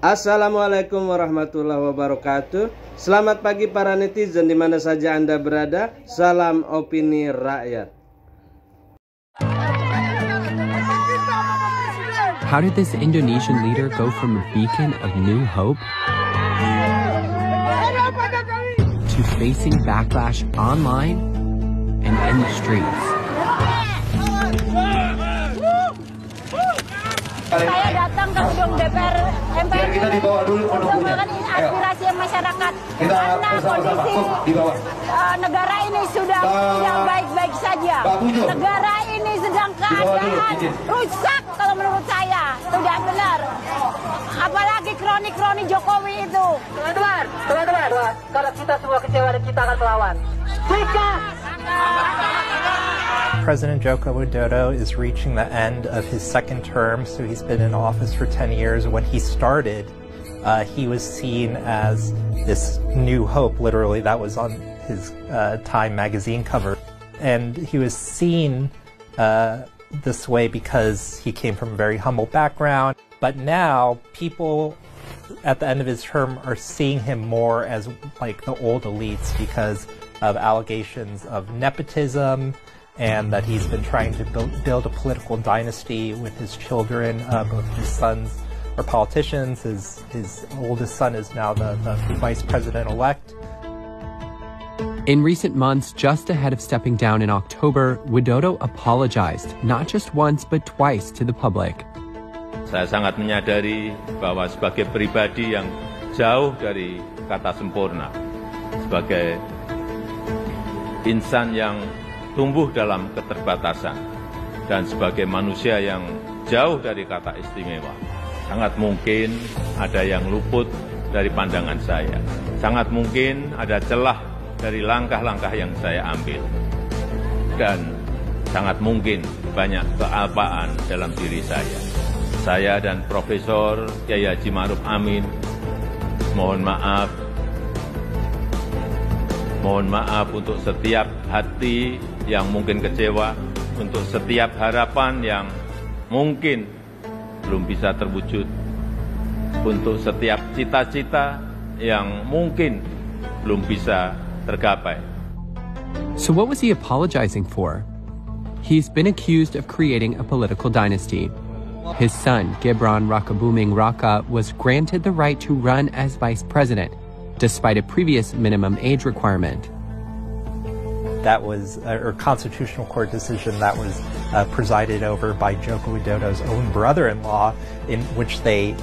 Assalamualaikum warahmatullahi wabarakatuh. Selamat pagi para netizen di mana saja Anda berada. Salam opini rakyat. How did this Indonesian leader go from a beacon of new hope to facing backlash online and in the streets? Saya datang ke gedung DPR MPR untuk mengenai aspirasi masyarakat karena kondisi negara ini sudah tidak baik-baik saja. Negara ini sedang keadaan rusak kalau menurut saya, tidak benar. Apalagi kroni-kroni Jokowi itu. Teman-teman, kalau kita semua kecewa dan kita akan melawan. President Joko Widodo is reaching the end of his second term, so he's been in office for 10 years. When he started, he was seen as this new hope, literally, that was on his Time magazine cover. And he was seen this way because he came from a very humble background. But now, people at the end of his term are seeing him more as like the old elites because of allegations of nepotism, and that he's been trying to build a political dynasty with his children. Both his sons are politicians. His oldest son is now the vice president-elect. In recent months, just ahead of stepping down in October, Widodo apologized, not just once but twice to the public. Saya sangat menyadari bahwa sebagai pribadi yang jauh dari kata sempurna, sebagai insan yang tumbuh dalam keterbatasan, dan sebagai manusia yang jauh dari kata istimewa, sangat mungkin ada yang luput dari pandangan saya. Sangat mungkin ada celah dari langkah-langkah yang saya ambil. Dan sangat mungkin banyak kealpaan dalam diri saya. Saya dan Profesor Kyai Haji Ma'ruf Amin mohon maaf untuk setiap hati yang mungkin kecewa, untuk setiap harapan yang mungkin belum bisa terwujud, untuk setiap cita-cita yang mungkin belum bisa tergapai. So what was he apologizing for? He's been accused of creating a political dynasty. His son, Gibran Rakabuming Raka, was granted the right to run as vice president, despite a previous minimum age requirement. That was a constitutional court decision that was presided over by Joko Widodo's own brother-in-law, in which they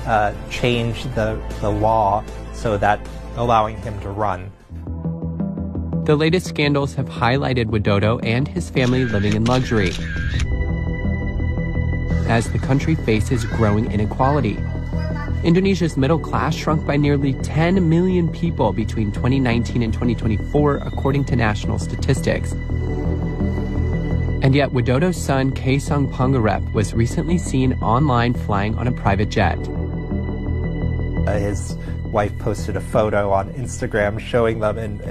changed the law so that allowing him to run. The latest scandals have highlighted Widodo and his family living in luxury as the country faces growing inequality. Indonesia's middle class shrunk by nearly 10 million people between 2019 and 2024, according to national statistics. And yet, Widodo's son, Kaesong Pangarep, was recently seen online flying on a private jet. His wife posted a photo on Instagram showing them, and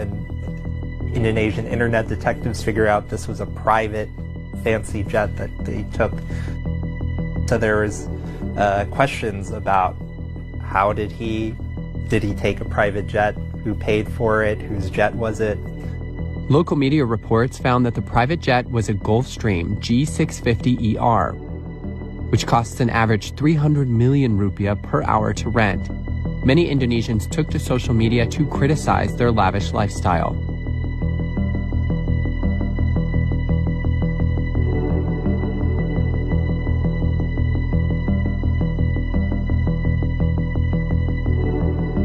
Indonesian internet detectives figure out this was a private, fancy jet that they took. So there was questions about did he take a private jet? Who paid for it? Whose jet was it? Local media reports found that the private jet was a Gulfstream G650ER, which costs an average 300 million rupiah per hour to rent. Many Indonesians took to social media to criticize their lavish lifestyle.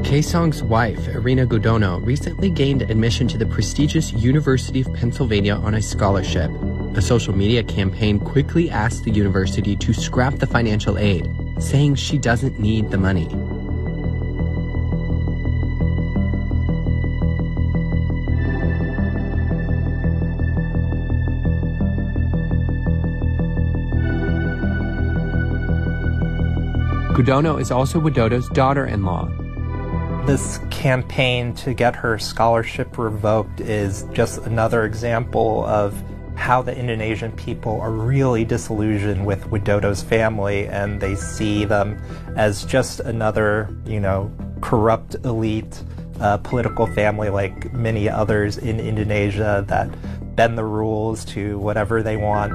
Kaesong's wife, Irina Gudono, recently gained admission to the prestigious University of Pennsylvania on a scholarship. A social media campaign quickly asked the university to scrap the financial aid, saying she doesn't need the money. Gudono is also Widodo's daughter-in-law. This campaign to get her scholarship revoked is just another example of how the Indonesian people are really disillusioned with Widodo's family, and they see them as just another, corrupt elite political family like many others in Indonesia that bend the rules to whatever they want.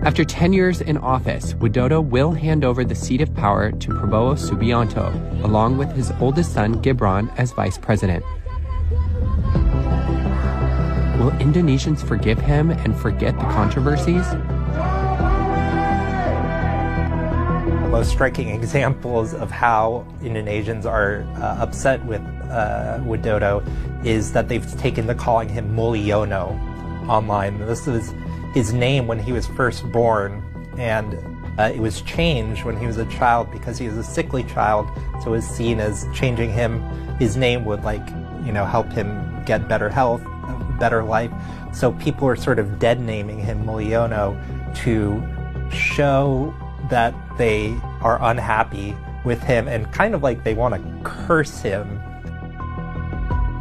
After 10 years in office, Widodo will hand over the seat of power to Prabowo Subianto, along with his oldest son, Gibran, as vice president. Will Indonesians forgive him and forget the controversies? Most striking examples of how Indonesians are upset with Widodo is that they've taken to calling him Mulyono online. This is his name when he was first born, and it was changed when he was a child because he was a sickly child, so it was seen as changing his name would help him get better health, better life. So people are sort of dead naming him Mulyono to show that they are unhappy with him and kind of like they want to curse him.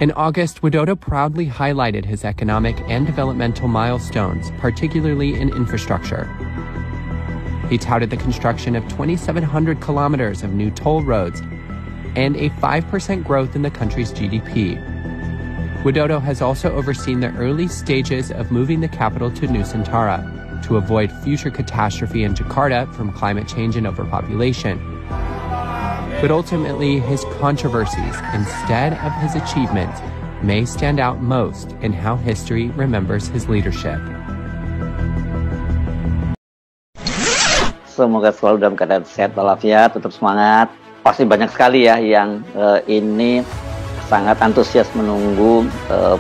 In August, Widodo proudly highlighted his economic and developmental milestones, particularly in infrastructure. He touted the construction of 2,700 kilometers of new toll roads and a 5% growth in the country's GDP. Widodo has also overseen the early stages of moving the capital to Nusantara to avoid future catastrophe in Jakarta from climate change and overpopulation. But ultimately, his controversies, instead of his achievements, may stand out most in how history remembers his leadership. Semoga selalu dalam keadaan sehat walafiat, tetap semangat. Pasti banyak sekali ya yang ini sangat antusias menunggu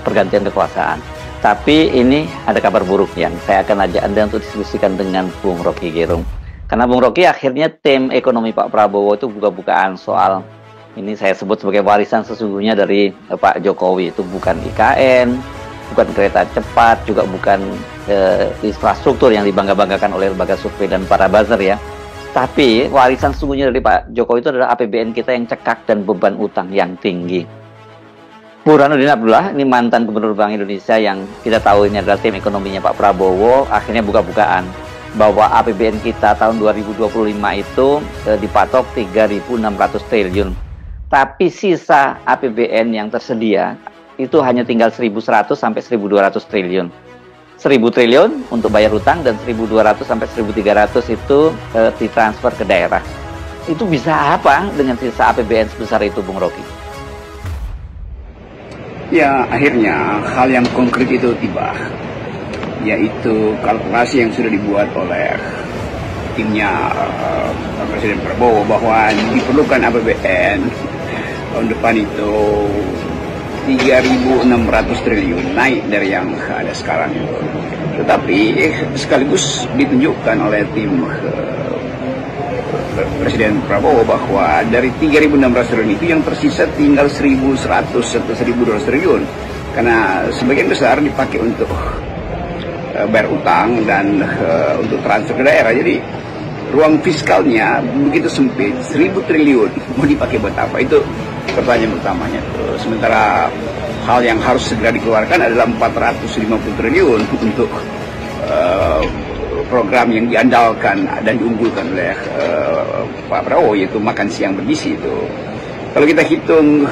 pergantian kekuasaan. Tapi ini ada kabar buruk yang saya akan ajak Anda untuk diskusikan dengan Bung Rocky Gerung. Karena Bung Rocky akhirnya tim ekonomi Pak Prabowo itu buka-bukaan soal ini saya sebut sebagai warisan sesungguhnya dari Pak Jokowi. Itu bukan IKN, bukan kereta cepat, juga bukan infrastruktur yang dibangga-banggakan oleh lembaga survei dan para buzzer ya. Tapi warisan sesungguhnya dari Pak Jokowi itu adalah APBN kita yang cekak dan beban utang yang tinggi. Burhanuddin Abdullah, ini mantan Gubernur Bank Indonesia yang kita tahu ini adalah tim ekonominya Pak Prabowo, akhirnya buka-bukaan bahwa APBN kita tahun 2025 itu dipatok 3.600 triliun. Tapi sisa APBN yang tersedia itu hanya tinggal 1.100 sampai 1.200 triliun. 1.000 triliun untuk bayar hutang dan 1.200 sampai 1.300 itu ditransfer ke daerah. Itu bisa apa dengan sisa APBN sebesar itu, Bung Rocky? Ya, akhirnya hal yang konkret itu tiba, yaitu kalkulasi yang sudah dibuat oleh timnya Presiden Prabowo bahwa diperlukan APBN tahun depan itu 3.600 triliun, naik dari yang ada sekarang itu. Tetapi sekaligus ditunjukkan oleh tim Presiden Prabowo bahwa dari 3.600 triliun itu yang tersisa tinggal 1.100 atau 1.200 triliun, karena sebagian besar dipakai untuk bayar utang dan untuk transfer ke daerah. Jadi ruang fiskalnya begitu sempit, 1.000 triliun mau dipakai buat apa? Itu pertanyaan utamanya. Sementara hal yang harus segera dikeluarkan adalah 450 triliun untuk program yang diandalkan dan diunggulkan oleh Pak Prabowo, yaitu makan siang bergizi itu. Kalau kita hitung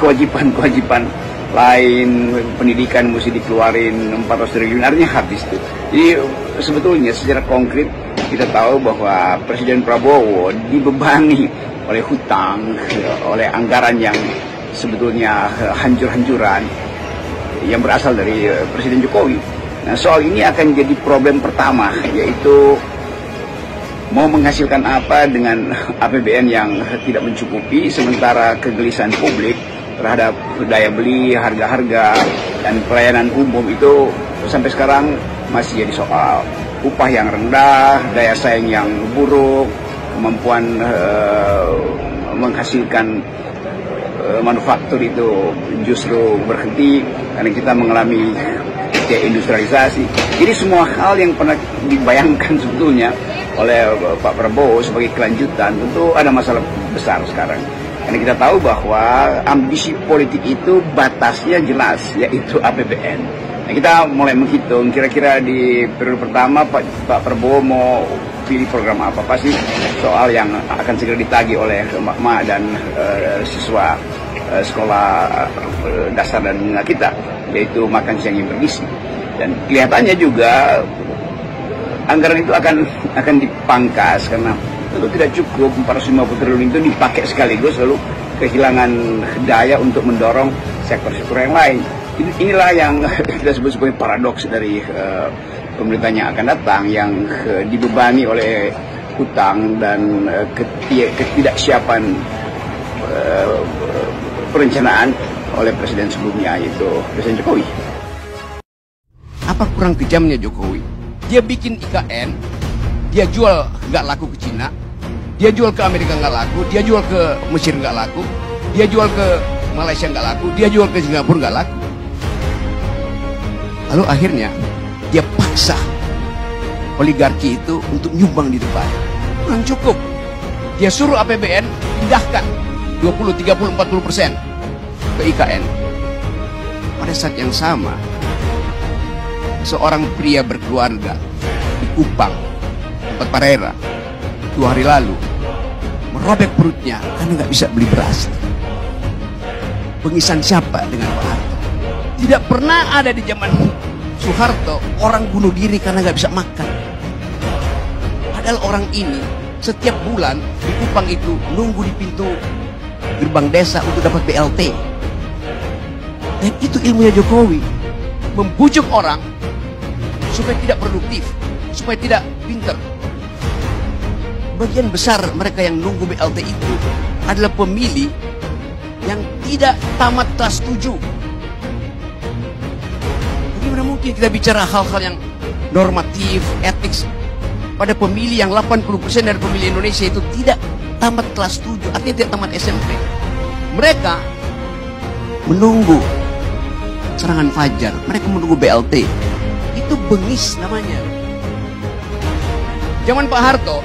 kewajiban-kewajiban lain, pendidikan mesti dikeluarin 400 triliun, artinya habis itu. Jadi sebetulnya secara konkret kita tahu bahwa Presiden Prabowo dibebani oleh hutang, oleh anggaran yang sebetulnya hancur-hancuran yang berasal dari Presiden Jokowi. Nah, soal ini akan jadi problem pertama, yaitu mau menghasilkan apa dengan APBN yang tidak mencukupi, sementara kegelisahan publik terhadap daya beli, harga-harga, dan pelayanan umum itu sampai sekarang masih jadi soal. Upah yang rendah, daya saing yang buruk, kemampuan menghasilkan manufaktur itu justru berhenti karena kita mengalami deindustrialisasi. Jadi semua hal yang pernah dibayangkan sebetulnya oleh Pak Prabowo sebagai kelanjutan tentu ada masalah besar sekarang. Karena kita tahu bahwa ambisi politik itu batasnya jelas, yaitu APBN. Nah, kita mulai menghitung kira-kira di periode pertama Pak Prabowo mau pilih program apa. Pasti soal yang akan segera ditagih oleh emak-emak dan siswa sekolah dasar dan menengah kita, yaitu makan siang yang bergizi. Dan kelihatannya juga anggaran itu akan dipangkas karena tentu tidak cukup 450 triliun itu dipakai sekaligus lalu kehilangan daya untuk mendorong sektor-sektor yang lain. Inilah yang kita sebut sebagai paradoks dari pemerintahan yang akan datang, yang dibebani oleh hutang dan ketidaksiapan perencanaan oleh presiden sebelumnya, yaitu Presiden Jokowi. Apa kurang kejamnya Jokowi? Dia bikin IKN, dia jual nggak laku ke Cina, dia jual ke Amerika nggak laku, dia jual ke Mesir nggak laku, dia jual ke Malaysia nggak laku, dia jual ke Singapura nggak laku. Lalu akhirnya dia paksa oligarki itu untuk nyumbang di depan. Kurang cukup. Dia suruh APBN pindahkan 20, 30, 40% ke IKN. Pada saat yang sama, seorang pria berkeluarga di Kupang, tempat Parera, 2 hari lalu merobek perutnya karena nggak bisa beli beras. Pengisan siapa dengan Pak Harto? Tidak pernah ada di zaman Soeharto orang bunuh diri karena nggak bisa makan. Padahal orang ini setiap bulan di Kupang itu nunggu di pintu gerbang desa untuk dapat BLT. Dan itu ilmunya Jokowi, membujuk orang supaya tidak produktif, supaya tidak pinter. Bagian besar mereka yang nunggu BLT itu adalah pemilih yang tidak tamat kelas 7. Bagaimana mungkin kita bicara hal-hal yang normatif, etik pada pemilih yang 80% dari pemilih Indonesia itu tidak tamat kelas 7, artinya tidak tamat SMP. Mereka menunggu serangan fajar, mereka menunggu BLT. Itu bengis namanya. Zaman Pak Harto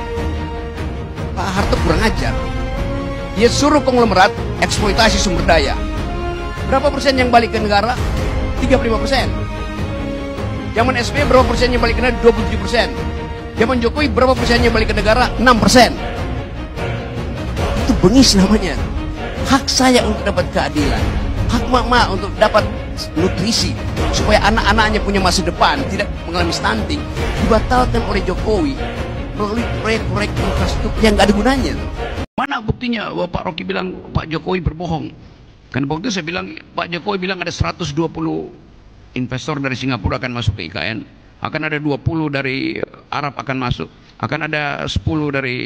kurang ajar. Dia suruh konglomerat eksploitasi sumber daya. Berapa persen yang balik ke negara? 35%. Zaman SBY berapa persen yang balik ke negara? 27%. Zaman Jokowi berapa persen yang balik ke negara? 6%. Itu bengis namanya. Hak saya untuk dapat keadilan, hak mak-mak untuk dapat nutrisi supaya anak-anaknya punya masa depan, tidak mengalami stunting, dibatalkan oleh Jokowi melalui proyek-proyek infrastruktur yang gak ada gunanya. Mana buktinya bahwa Pak Rocky bilang Pak Jokowi berbohong? Kan waktu itu saya bilang, Pak Jokowi bilang ada 120 investor dari Singapura akan masuk ke IKN, akan ada 20 dari Arab akan masuk, akan ada 10 dari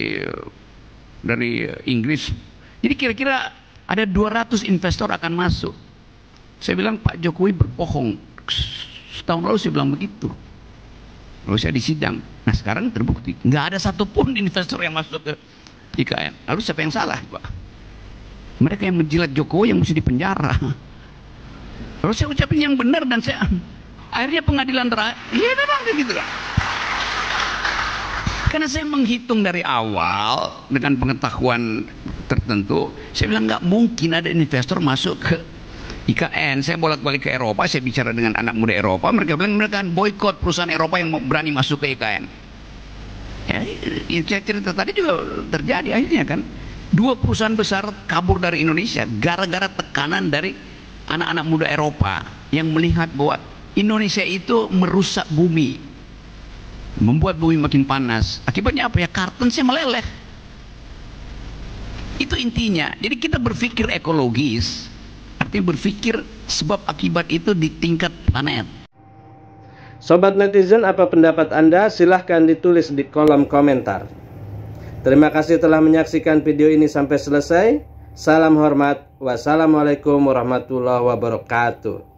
Inggris. Jadi kira-kira ada 200 investor akan masuk. Saya bilang Pak Jokowi berbohong. Setahun lalu saya bilang begitu. Lalu saya disidang. Nah sekarang terbukti nggak ada satupun investor yang masuk ke IKN. Lalu siapa yang salah, Pak? Mereka yang menjilat Jokowi yang mesti dipenjara. Lalu saya ucapin yang benar dan saya akhirnya pengadilan terakhir. Iya memang begitu. Karena saya menghitung dari awal dengan pengetahuan tertentu, saya bilang nggak mungkin ada investor masuk ke IKN. Saya bolak-balik ke Eropa, saya bicara dengan anak muda Eropa, mereka bilang mereka akan boykot perusahaan Eropa yang berani masuk ke IKN. Ya, cerita tadi juga terjadi akhirnya kan. 2 perusahaan besar kabur dari Indonesia gara-gara tekanan dari anak-anak muda Eropa yang melihat bahwa Indonesia itu merusak bumi, membuat bumi makin panas. Akibatnya apa ya? Kartensnya meleleh. Itu intinya. Jadi kita berpikir ekologis, artinya berpikir sebab akibat itu di tingkat planet. Sobat netizen, apa pendapat Anda? Silahkan ditulis di kolom komentar. Terima kasih telah menyaksikan video ini sampai selesai. Salam hormat. Wassalamualaikum warahmatullahi wabarakatuh.